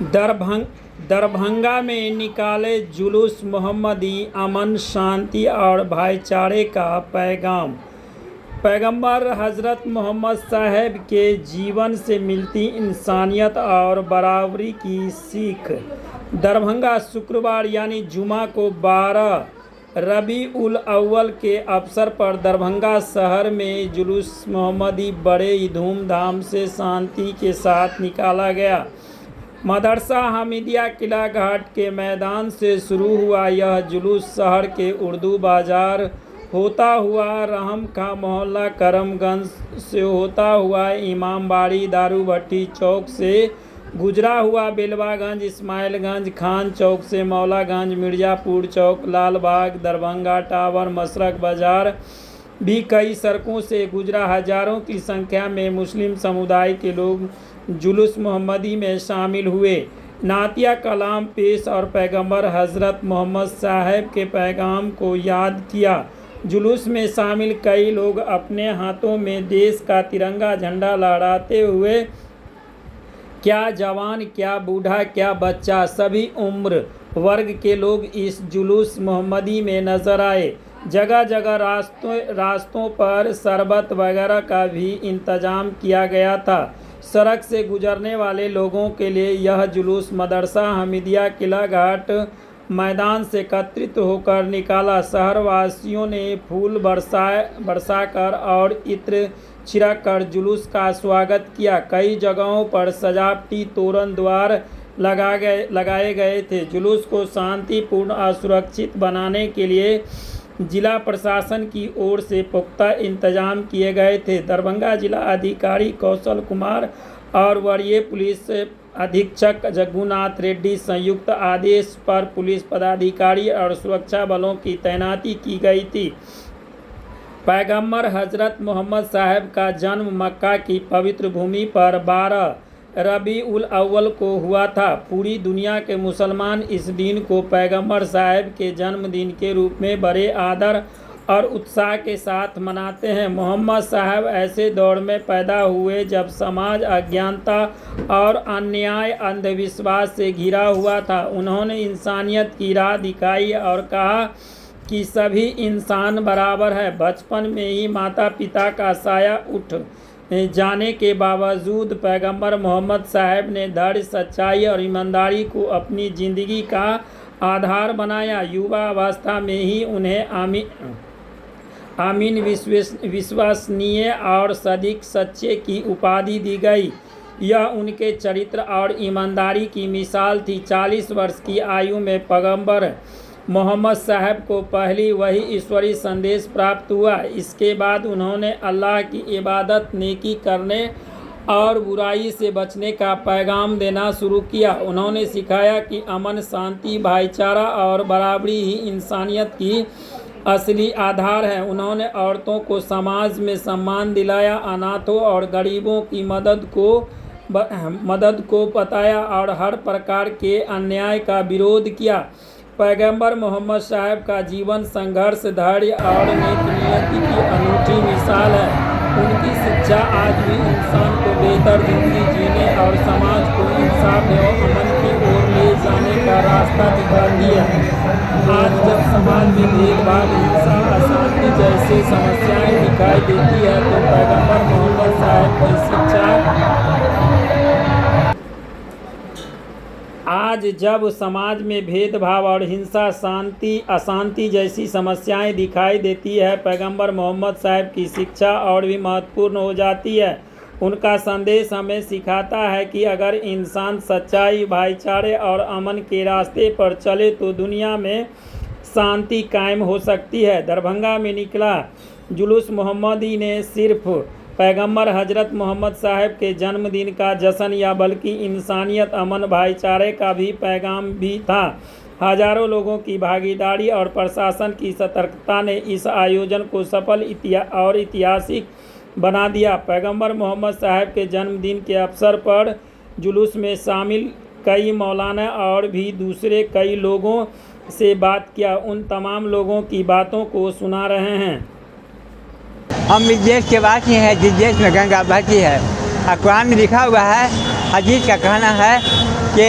दरभंगा में निकाले जुलूस मोहम्मदी अमन, शांति और भाईचारे का पैगाम। पैगंबर हज़रत मोहम्मद साहब के जीवन से मिलती इंसानियत और बराबरी की सीख। दरभंगा शुक्रवार यानी जुमा को 12 रबीउल अव्वल के अवसर पर दरभंगा शहर में जुलूस मोहम्मदी बड़े ही धूमधाम से शांति के साथ निकाला गया। मदरसा हमीदिया किला घाट के मैदान से शुरू हुआ यह जुलूस शहर के उर्दू बाजार होता हुआ रहम खां मोहल्ला करमगंज से होता हुआ इमामबाड़ी दारू भट्टी चौक से गुजरा हुआ बेलवागंज इस्माइलगंज खान चौक से मौलागंज मिर्ज़ापुर चौक लालबाग दरभंगा टावर मशरक बाजार भी कई सड़कों से गुजरा। हजारों की संख्या में मुस्लिम समुदाय के लोग जुलूस मोहम्मदी में शामिल हुए, नातिया कलाम पेश और पैगंबर हज़रत मोहम्मद साहब के पैगाम को याद किया। जुलूस में शामिल कई लोग अपने हाथों में देश का तिरंगा झंडा लहराते हुए, क्या जवान क्या बूढ़ा क्या बच्चा, सभी उम्र वर्ग के लोग इस जुलूस मोहम्मदी में नजर आए। जगह जगह रास्तों पर शरबत वगैरह का भी इंतजाम किया गया था। सड़क से गुजरने वाले लोगों के लिए यह जुलूस मदरसा हमीदिया किला घाट मैदान से एकत्रित होकर निकाला। शहरवासियों ने फूल बरसाकर और इत्र छिड़ककर जुलूस का स्वागत किया। कई जगहों पर सजावटी तोरण द्वार लगाए गए थे। जुलूस को शांतिपूर्ण और सुरक्षित बनाने के लिए जिला प्रशासन की ओर से पुख्ता इंतजाम किए गए थे। दरभंगा जिला अधिकारी कौशल कुमार और वरीय पुलिस अधीक्षक जग्गूनाथ रेड्डी संयुक्त आदेश पर पुलिस पदाधिकारी और सुरक्षा बलों की तैनाती की गई थी। पैगंबर हज़रत मोहम्मद साहब का जन्म मक्का की पवित्र भूमि पर 12 रबीउल अव्वल को हुआ था। पूरी दुनिया के मुसलमान इस दिन को पैगंबर साहब के जन्मदिन के रूप में बड़े आदर और उत्साह के साथ मनाते हैं। मोहम्मद साहब ऐसे दौर में पैदा हुए जब समाज अज्ञानता और अन्याय अंधविश्वास से घिरा हुआ था। उन्होंने इंसानियत की राह दिखाई और कहा कि सभी इंसान बराबर है। बचपन में ही माता पिता का साया उठ जाने के बावजूद पैगंबर मोहम्मद साहब ने धैर्य, सच्चाई और ईमानदारी को अपनी ज़िंदगी का आधार बनाया। युवा अवस्था में ही उन्हें आमीन, विश्वसनीय और सदिक सच्चे की उपाधि दी गई। यह उनके चरित्र और ईमानदारी की मिसाल थी। 40 वर्ष की आयु में पैगंबर मोहम्मद साहब को पहली वही ईश्वरी संदेश प्राप्त हुआ। इसके बाद उन्होंने अल्लाह की इबादत, नेकी करने और बुराई से बचने का पैगाम देना शुरू किया। उन्होंने सिखाया कि अमन, शांति, भाईचारा और बराबरी ही इंसानियत की असली आधार है। उन्होंने औरतों को समाज में सम्मान दिलाया, अनाथों और गरीबों की मदद को बताया और हर प्रकार के अन्याय का विरोध किया। पैगंबर मोहम्मद साहब का जीवन संघर्ष, धैर्य और नेक नियति की अनूठी मिसाल है। उनकी शिक्षा आज भी इंसान को बेहतर जिंदगी जीने और समाज को इंसाफ एवं अमन की ओर ले जाने का रास्ता दिखाती है। आज जब समाज में भेदभाव, हिंसा, अशांति जैसी समस्याएं दिखाई देती है तो पैगंबर मोहम्मद साहब की शिक्षा आज जब समाज में भेदभाव और हिंसा, अशांति जैसी समस्याएं दिखाई देती है, पैगंबर मोहम्मद साहब की शिक्षा और भी महत्वपूर्ण हो जाती है। उनका संदेश हमें सिखाता है कि अगर इंसान सच्चाई, भाईचारे और अमन के रास्ते पर चले तो दुनिया में शांति कायम हो सकती है। दरभंगा में निकला जुलूस मोहम्मदी ने सिर्फ पैगंबर हज़रत मोहम्मद साहब के जन्मदिन का जश्न या बल्कि इंसानियत, अमन, भाईचारे का भी पैगाम भी था। हजारों लोगों की भागीदारी और प्रशासन की सतर्कता ने इस आयोजन को सफल और ऐतिहासिक बना दिया। पैगंबर मोहम्मद साहब के जन्मदिन के अवसर पर जुलूस में शामिल कई मौलाना और भी दूसरे कई लोगों से बात किया। उन तमाम लोगों की बातों को सुना रहे हैं। हम इस देश के वासी हैं जिस देश में गंगा बहती है। कुरान में लिखा हुआ है, हदीस का कहना है कि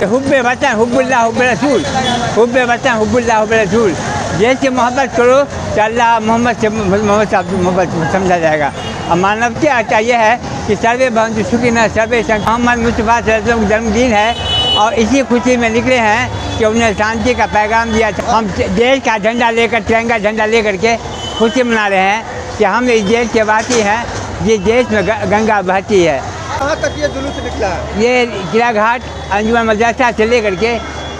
हुब्बे वतन हुब्बुल्लाह हुब्बे रसूल, हुब्बे वतन हुब्बुल्लाह हुब्बे रसूल। देश की मोहब्बत करो तो अल्लाह मोहम्मद से मोहब्बत समझा जाएगा। और मानवता का यह है कि सर्वे भवन्तु सुखिनः सर्वे सन्तु। मोहम्मद मुस्तफ़ा सल्लल्लाहु अलैहि वसल्लम का जन्मदिन है और इसी खुशी में निकले हैं कि उन्हें शांति का पैगाम दिया था। हम देश का झंडा लेकर, तिरंगा झंडा लेकर के खुशी मना रहे हैं कि हम इस देश के वासी हैं, जिस देश में गंगा बहती है। कहाँ तक ये जुलूस निकला है? ये किला घाट अंजुमन मदरसा से लेकर के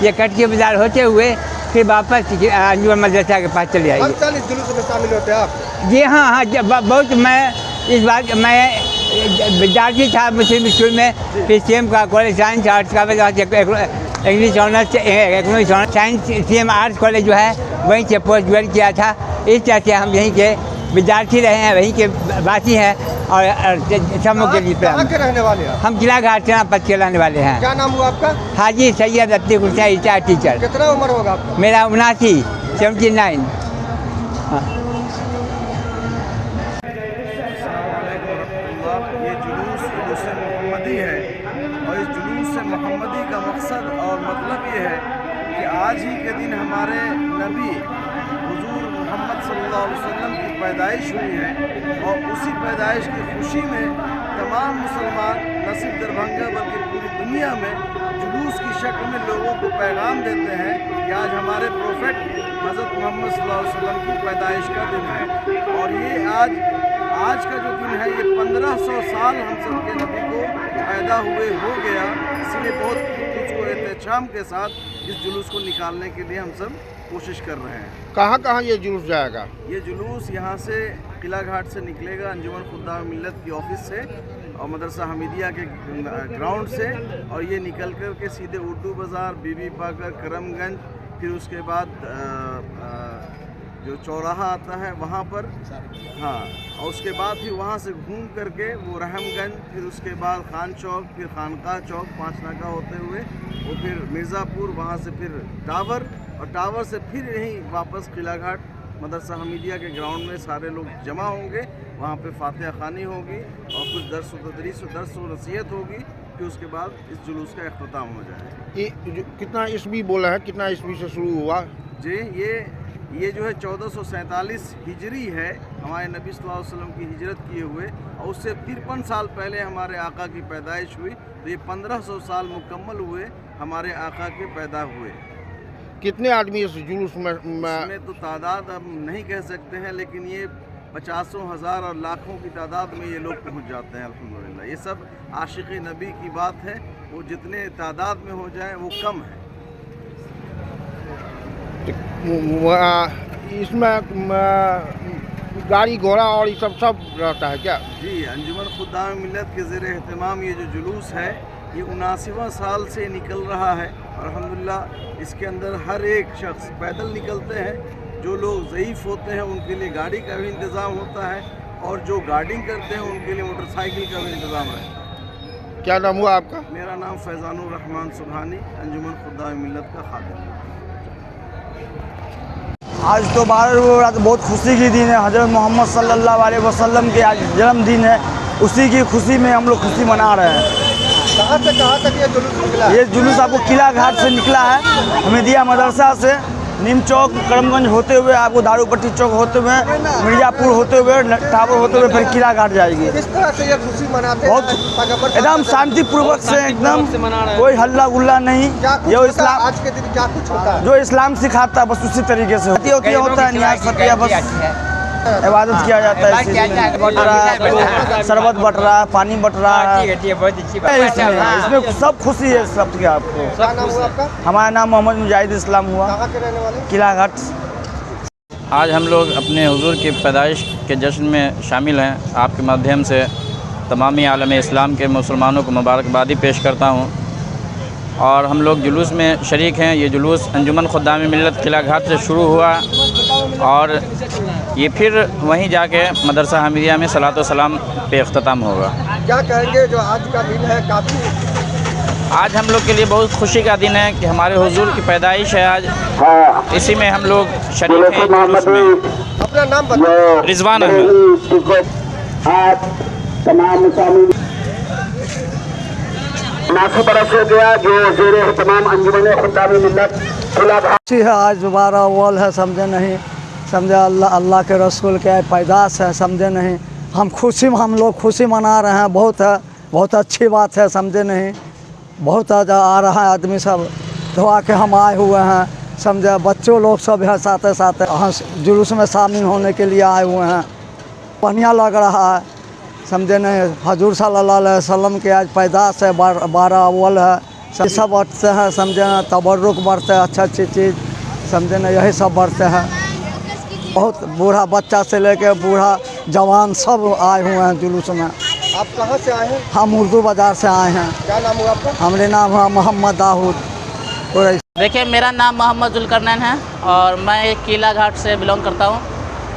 ये कटकी बाजार होते हुए फिर वापस अंजुमन मदरसा के पास चले हर आएंगे। साल इस जुलूस में शामिल होते हैं आप? जी हाँ, बहुत। मैं इस बात मैं विद्यार्थी था मुस्लिम स्कूल में, फिर CM का कॉलेज साइंस आर्ट्स का English honours economics honours science CM arts college जो है वहीं से पोस्ट ग्रेजुएट किया था। इस तरह से हम यहीं के विद्यार्थी रहे हैं, वहीं के वासी हैं और समूह के लिए कहाँ के रहने वाले हैं? हम किला घाट सेनापत के रहने वाले हैं। क्या नाम हुआ आपका? हाजी सैयद अतीक हुसैन रिटायर्ड टीचर। कितना उम्र होगा आपका? मेरा 79 79। ये जुलूस जुलूस मोहम्मदी है और इस जुलूस मोहम्मदी का मकसद और मतलब ये है कि आज ही के दिन हमारे नबी हुजूर मोहम्मद सल्लल्लाहु अलैहि वसल्लम की पैदाइश हुई है और उसी पैदाइश की खुशी में तमाम मुसलमान न सिर्फ दरभंगा बल्कि पूरी दुनिया में जुलूस की शक्ल में लोगों को पैगाम देते हैं कि आज हमारे प्रोफेट हज़रत मोहम्मद सल्लल्लाहु अलैहि वसल्लम की पैदाइश का दिन है। और ये आज का जो दिन है ये 1500 साल हम सब के नबी को पैदा हुए हो गया। इसलिए बहुत कुछ एहतशाम के साथ इस जुलूस को निकालने के लिए हम सब कोशिश कर रहे हैं। कहाँ कहाँ ये जुलूस जाएगा? ये जुलूस यहाँ से किला घाट से निकलेगा, अंजुमन खुद्दाम मिल्लत की ऑफिस से और मदरसा हमीदिया के ग्राउंड से, और ये निकल कर के सीधे उर्दू बाज़ार, बीबी पाकर, करमगंज, फिर उसके बाद जो चौराहा आता है वहाँ पर, हाँ, और उसके बाद फिर वहाँ से घूम करके वो रहमगंज, फिर उसके बाद खान चौक, फिर खानकाह चौक, 5 नाका होते हुए वो फिर मिर्ज़ापुर, वहाँ से फिर टावर, और टावर से फिर यहीं वापस किला घाट मदरसा हमीदिया के ग्राउंड में सारे लोग जमा होंगे। वहाँ पे फातिहा खानी होगी और कुछ दर्स व तदरीस व दर्स व नसीहत होगी। फिर उसके बाद इस जुलूस का अख्ताम हो जाएगा। ये कितना ईस्वी बोला है, कितना ईस्वी से शुरू हुआ? जी, ये जो है 1447 हिजरी है, हमारे नबी सल्लल्लाहु अलैहि वसल्लम की हिजरत किए हुए, और उससे 53 साल पहले हमारे आका की पैदाइश हुई। तो ये 1500 साल मुकम्मल हुए हमारे आका के पैदा हुए। कितने आदमी इस जुलूस में? इसमें तो तादाद हम नहीं कह सकते हैं, लेकिन ये 50,000 हज़ार और लाखों की तादाद में ये लोग पहुंच जाते हैं अल्हम्दुलिल्लाह। ये सब आशिक़ नबी की बात है, वो जितने तादाद में हो जाए वो कम है। इसमें गाड़ी घोड़ा और ये सब रहता है क्या? जी, अंजुमन खुद्दाम मिल्लत के ज़ेर एहतमाम ये जो जुलूस है ये 79वां साल से निकल रहा है। अल्हम्दुलिल्लाह इसके अंदर हर एक शख्स पैदल निकलते हैं। जो लोग ज़ईफ़ होते हैं उनके लिए गाड़ी का भी इंतज़ाम होता है, और जो गार्डिंग करते हैं उनके लिए मोटरसाइकिल का भी इंतज़ाम है। क्या नाम हुआ आपका? मेरा नाम फैज़ानुर रहमान सुबहानी, अंजुमन खुद्दाम मिल्लत का खादिम। आज तो बहुत खुशी की दिन है। हज़रत मोहम्मद सल्लल्लाहु अलैहि वसल्लम के आज जन्मदिन है, उसी की खुशी में हम लोग खुशी मना रहे हैं। कहाँ से कहाँ तक ये जुलूस निकला? ये जुलूस आपको किला घाट से निकला है, हमीदिया मदरसा से नीम चौक, करमगंज होते हुए आपको दारूपट्टी चौक होते हुए, मिर्ज़ापुर होते हुए, टावर होते हुए फिर किला घाट जाएगी। किस तरह से ये खुशी मनाते हैं? बहुत एकदम शांतिपूर्वक से, एकदम कोई हल्ला गुल्ला नहीं। ये इस्लाम आज के दिन क्या कुछ होता है? जो इस्लाम सिखाता है बस उसी तरीके से होता है। न्याज फतिया बस इबादत किया जाता है। बट रहा है, शरबत बट रहा है, पानी बट रहा है। इसमें सब खुशी है सब के। आपको क्या नाम हुआ आपका? हमारा नाम मोहम्मद मुजाहिद इस्लाम हुआ, कहाँ के रहने वाले? किला घाट। आज हम लोग अपने हुजूर की पैदाइश के जश्न में शामिल हैं। आपके माध्यम से तमामी आलम इस्लाम के मुसलमानों को मुबारकबादी पेश करता हूँ, और हम लोग जुलूस में शरीक हैं। ये जुलूस अंजुमन खुद्दाम मिल्लत किला घाट से शुरू हुआ और ये फिर वहीं जाके मदरसा हमीदिया में सलातो सलाम पे अख्ताम होगा। क्या कहेंगे जो आज का दिन है? काफ़ी आज हम लोग के लिए बहुत खुशी का दिन है कि हमारे हुजूर की पैदाइश है आज, इसी में हम लोग शरीक हैं जुलूस में। अपना नाम बताओ। रिजवान अहमद। नासो बरस हो गया जो ज़ेरे तमाम अंजुमन खुदामी मिल्लत खुलाघाट अच्छी है। आज 12 अव्वल है, समझे नहीं, समझे अल्लाह के रसूल के पैदाश है, समझे नहीं। हम लोग खुशी मना रहे हैं, बहुत है, बहुत अच्छी बात है, समझे नहीं। बहुत आ रहा है आदमी सब धोआ के हम आए हुए हैं, समझे। बच्चों लोग सब है साथ साथ जुलूस में शामिल होने के लिए आए हुए हैं। बढ़िया लग रहा है, समझे नहीं। हजूर सल्लल्लाहु अलैहि वसल्लम के आज पैदाश है, 12 अव्वल है, सब बढ़ते हैं, समझे ना। तबर्रुक बढ़ते हैं, अच्छी चीज़, समझे ना। यही सब बढ़ते हैं। बहुत बूढ़ा बच्चा से लेकर बूढ़ा जवान सब आए हुए हैं जुलूस में। आप कहाँ से आए हैं? हम उर्दू बाज़ार से आए हैं। क्या नाम हुआ आपका? हमारे नाम है मोहम्मद दाऊद। देखिए, मेरा नाम मोहम्मद जुल्करनैन है और मैं किला घाट से बिलोंग करता हूँ।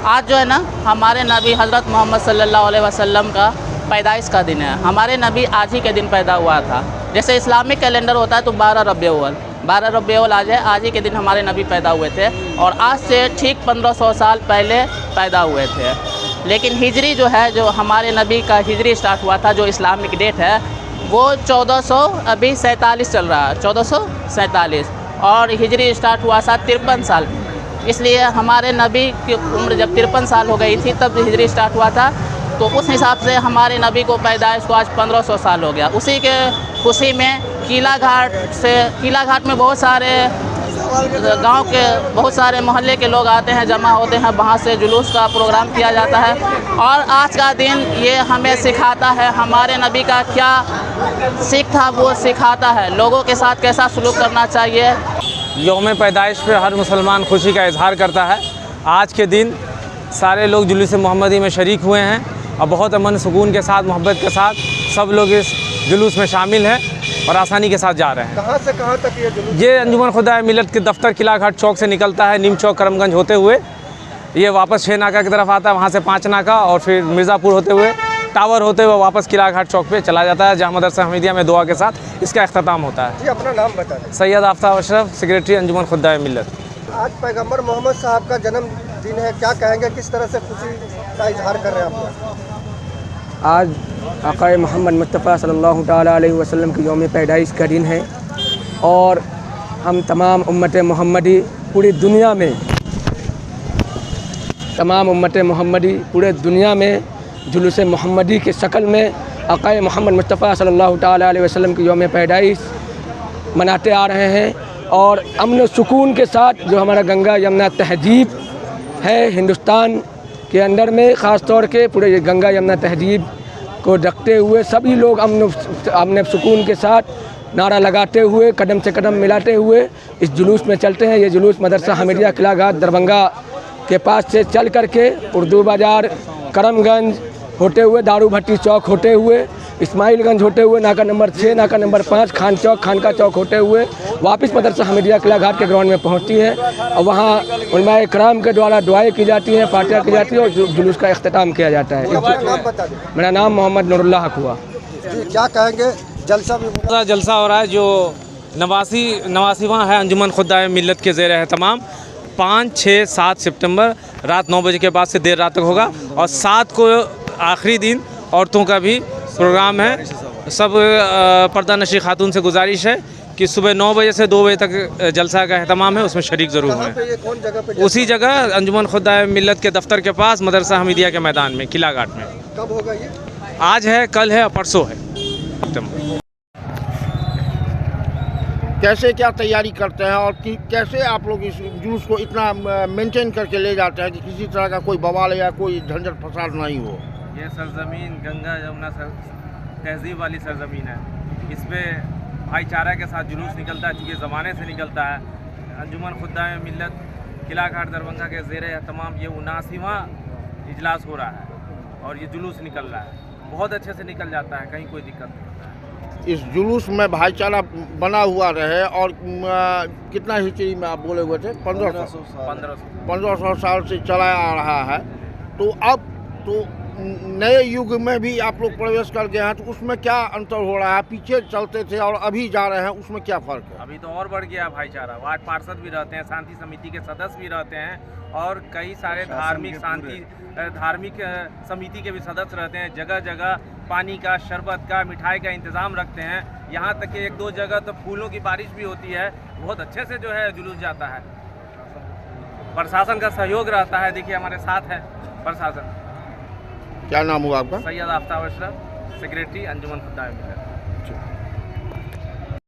आज जो है ना, हमारे नबी हज़रत मोहम्मद सल्लल्लाहु अलैहि वसल्लम का पैदाइश का दिन है। हमारे नबी आज ही के दिन पैदा हुआ था। जैसे इस्लामिक कैलेंडर होता है तो 12 रबीउल अव्वल आज ही के दिन हमारे नबी पैदा हुए थे और आज से ठीक 1500 साल पहले पैदा हुए थे। लेकिन हिजरी जो है, जो हमारे नबी का हिजरी स्टार्ट हुआ था, जो इस्लामिक डेट है, वो 1447 चल रहा है, 1447, और हिजरी स्टार्ट हुआ था 53 साल। इसलिए हमारे नबी की उम्र जब 53 साल हो गई थी तब हिजरी स्टार्ट हुआ था, तो उस हिसाब से हमारे नबी को पैदाइश को आज 1500 साल हो गया। उसी के खुशी में किला घाट में बहुत सारे गांव के बहुत सारे मोहल्ले के लोग आते हैं, जमा होते हैं, वहाँ से जुलूस का प्रोग्राम किया जाता है। और आज का दिन ये हमें सिखाता है, हमारे नबी का क्या सीख था वो सिखाता है, लोगों के साथ कैसा सलूक करना चाहिए। यौम पैदाइश पे हर मुसलमान खुशी का इजहार करता है। आज के दिन सारे लोग जुलूस मोहम्मदी में शरीक हुए हैं और बहुत अमन सुकून के साथ, मोहब्बत के साथ सब लोग इस जुलूस में शामिल हैं और आसानी के साथ जा रहे हैं। कहाँ से कहाँ तक ये जुलूस? ये अंजुमन खुदाए मिल्लत के दफ्तर किला घाट चौक से निकलता है, नीम चौक करमगंज होते हुए ये वापस 6 नाका की तरफ आता है, वहाँ से 5 नाका और फिर मिर्ज़ापुर होते हुए, टावर होते हुए वापस किला घाट चौक पे चला जाता है, जहाँ मदरसा हमीदिया में दुआ के साथ इसका अख्ताम होता है। जी, अपना नाम बता दें। सैयद आफ्ताब अशरफ, सेक्रेटरी अंजुमन खुदाए मिल्लत। आज पैगंबर मोहम्मद साहब का जन्मदिन है, क्या कहेंगे, किस तरह से खुशी का इजहार कर रहे हैं आप? आज आक़ाए मोहम्मद मुस्तफ़ा सल्लल्लाहु ताला अलैहि वसल्लम की यौम पैदाइश का दिन है और हम तमाम उम्मत मोहम्मदी पूरी दुनिया में पूरे दुनिया में जुलूस मोहम्मदी के शक्ल में आक़ाए मोहम्मद मुस्तफ़ा सल्लल्लाहु ताला अलैहि वसल्लम की यौम पैदाइश मनाते आ रहे हैं। और अमन सुकून के साथ जो हमारा गंगा यमुना तहजीब है हिंदुस्तान के अंदर में, ख़ास तौर के पूरे गंगा यमुना तहजीब को रखते हुए सभी लोग अमन सुकून के साथ नारा लगाते हुए, कदम से कदम मिलाते हुए इस जुलूस में चलते हैं। ये जुलूस मदरसा हमीदिया किला घाट दरभंगा के पास से चल करके उर्दू बाज़ार, करमगंज होते हुए, दारू भट्टी चौक होते हुए, इस्माइलगंज होते हुए, नाका नंबर 6, नाका नंबर 5, खान चौक, खानका चौक होते हुए वापस मदरसा हमीदिया किला घाट के ग्राउंड में पहुंचती है और वहाँ उलमाए कराम के द्वारा दुआएं की जाती हैं, फातिहा की जाती है और जुलूस का अख्ताम किया जाता है। मेरा नाम मोहम्मद नूरुल्लाह हक हुआ। क्या कहेंगे, जलसा हो रहा है जो 89वां है अंजुमन खुदाए मिल्लत के ज़ेर एहतमाम 5, 6, 7 सितंबर रात 9 बजे के बाद से देर रात तक होगा और 7 को आखिरी दिन औरतों का भी प्रोग्राम है। सब पर्दा नशी खातून से गुजारिश है कि सुबह 9 बजे से 2 बजे तक जलसा का एहतमाम है, उसमें शरीक ज़रूर हैं। उसी जगह अंजुमन खुदाए मिल्लत के दफ्तर के पास मदरसा हमीदिया के मैदान में, किला घाट में। कब होगा ये? आज है, कल है और परसों है। कैसे क्या तैयारी करते हैं और कैसे आप लोग इस जुलूस को इतना मेंटेन करके ले जाते हैं कि किसी तरह का कोई बवाल या कोई झंझट फसाद नहीं हो? ये सरजमीन गंगा यमुना तहजीब वाली सरजमीन है। इस पर भाईचारा के साथ जुलूस निकलता है, चूँकि ज़माने से निकलता है। अंजुमन खुदाए मिल्लत किला घाट दरभंगा के ज़ेर एहतमाम ये 79वां इजलास हो रहा है और ये जुलूस निकल रहा है, बहुत अच्छे से निकल जाता है, कहीं कोई दिक्कत नहीं होता है। इस जुलूस में भाईचारा बना हुआ रहे और कितना हिजरी में आप बोले हुए थे? 1500 साल से चला आ रहा है। तो अब तो नए युग में भी आप लोग प्रवेश कर गए हैं, तो उसमें क्या अंतर हो रहा है? पीछे चलते थे और अभी जा रहे हैं, उसमें क्या फ़र्क है? अभी तो और बढ़ गया भाईचारा। वार्ड पार्षद भी रहते हैं, शांति समिति के सदस्य भी रहते हैं और कई सारे धार्मिक समिति के भी सदस्य रहते हैं। जगह जगह पानी का, शरबत का, मिठाई का इंतज़ाम रखते हैं। यहाँ तक कि 1-2 जगह तो फूलों की बारिश भी होती है। बहुत अच्छे से जो है जुलूस जाता है। प्रशासन का सहयोग रहता है। देखिए हमारे साथ है प्रशासन। क्या नाम हुआ आपका? सैयद आफ्ताब अशरफ, सेक्रेटरी अंजुमन खुद्दाम मिल्लत।